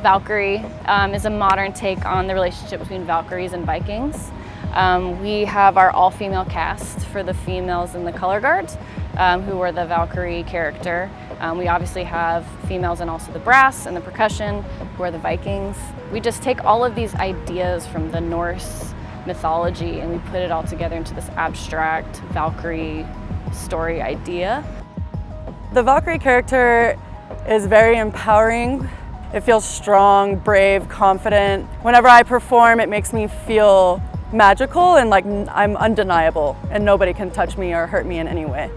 Valkyrie is a modern take on the relationship between Valkyries and Vikings. We have our all-female cast for the females in the color guard, who are the Valkyrie character. We obviously have females in also the brass and the percussion, who are the Vikings. We just take all of these ideas from the Norse mythology and we put it all together into this abstract Valkyrie story idea. The Valkyrie character is very empowering. It feels strong, brave, confident. Whenever I perform, it makes me feel magical and like I'm undeniable and nobody can touch me or hurt me in any way.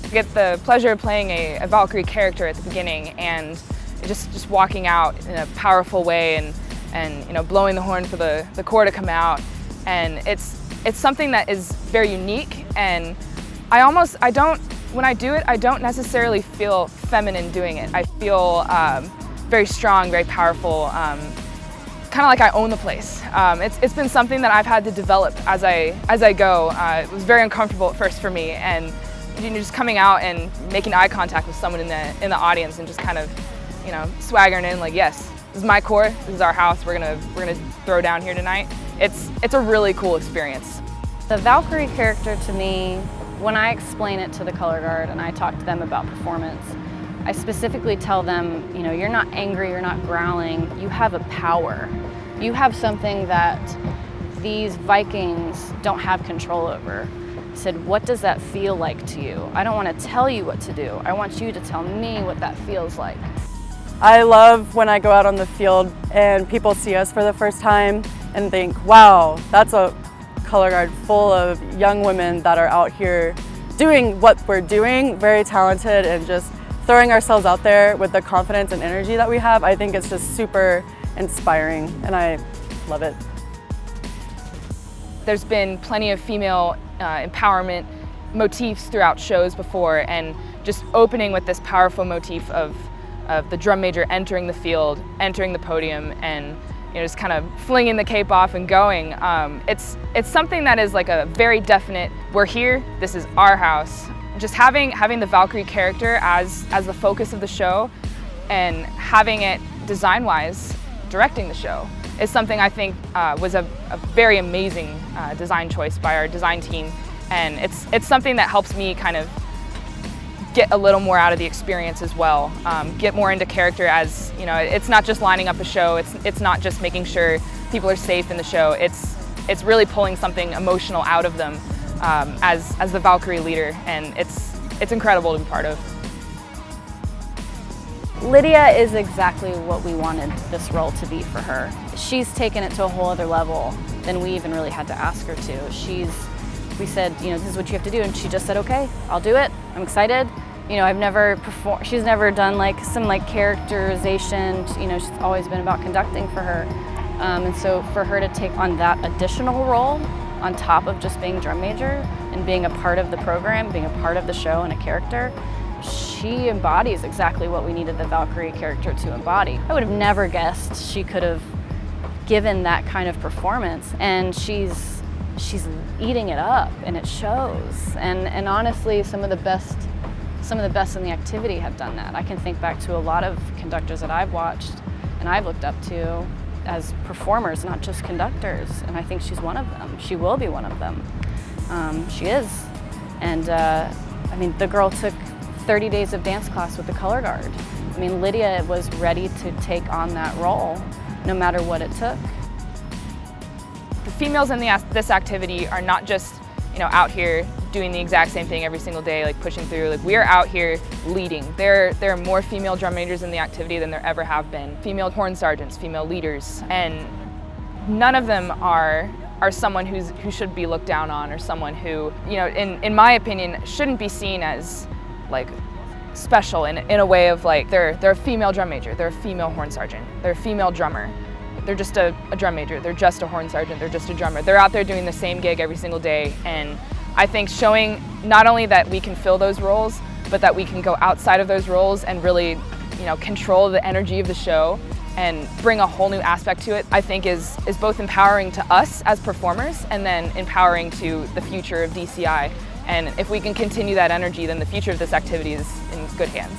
I get the pleasure of playing a Valkyrie character at the beginning and just walking out in a powerful way and you know, blowing the horn for the corps to come out. And it's something that is very unique, and when I do it, I don't necessarily feel feminine doing it. I feel very strong, very powerful, kind of like I own the place. It's been something that I've had to develop as I go. It was very uncomfortable at first for me, and you know, just coming out and making eye contact with someone in the audience and just kind of, you know, swaggering in like, yes, this is my corps, this is our house, we're gonna throw down here tonight. It's a really cool experience. The Valkyrie character to me, when I explain it to the color guard and I talk to them about performance, I specifically tell them, you know, you're not angry, you're not growling, you have a power. You have something that these Vikings don't have control over. I said, what does that feel like to you? I don't want to tell you what to do. I want you to tell me what that feels like. I love when I go out on the field and people see us for the first time and think, wow, that's a color guard full of young women that are out here doing what we're doing, very talented, and just throwing ourselves out there with the confidence and energy that we have. I think it's just super inspiring and I love it. There's been plenty of female empowerment motifs throughout shows before, and just opening with this powerful motif of the drum major entering the field, entering the podium, and you know, just kind of flinging the cape off and going. It's something that is like a very definite, we're here, this is our house. Just having the Valkyrie character as the focus of the show and having it design-wise directing the show is something I think was a very amazing design choice by our design team, and it's something that helps me kind of get a little more out of the experience as well, get more into character. As you know, it's not just lining up a show, it's not just making sure people are safe in the show, it's really pulling something emotional out of them as the Valkyrie leader, and it's incredible to be part of. Lydia is exactly what we wanted this role to be for her. She's taken it to a whole other level than we even really had to ask her to. We said, you know, this is what you have to do, and she just said, okay, I'll do it, I'm excited. You know, I've never performed, she's never done like some like characterization, you know, she's always been about conducting for her. And so for her to take on that additional role on top of just being drum major and being a part of the program, being a part of the show and a character, she embodies exactly what we needed the Valkyrie character to embody. I would have never guessed she could have given that kind of performance, and she's eating it up, and it shows. And honestly, some of the best in the activity have done that. I can think back to a lot of conductors that I've watched and I've looked up to as performers, not just conductors, and I think she's one of them. She will be one of them. She is. And I mean, the girl took 30 days of dance class with the color guard. I mean, Lydia was ready to take on that role, no matter what it took. The females in this activity are not just, you know, out here doing the exact same thing every single day, like pushing through. Like, we are out here leading. There are more female drum majors in the activity than there ever have been. Female horn sergeants, female leaders, and none of them are someone who should be looked down on, or someone who, you know, in my opinion, shouldn't be seen as like special in a way of like they're a female drum major, they're a female horn sergeant, they're a female drummer. They're just a drum major, they're just a horn sergeant, they're just a drummer. They're out there doing the same gig every single day, and I think showing not only that we can fill those roles, but that we can go outside of those roles and really, you know, control the energy of the show and bring a whole new aspect to it, I think is both empowering to us as performers and then empowering to the future of DCI. And if we can continue that energy, then the future of this activity is in good hands.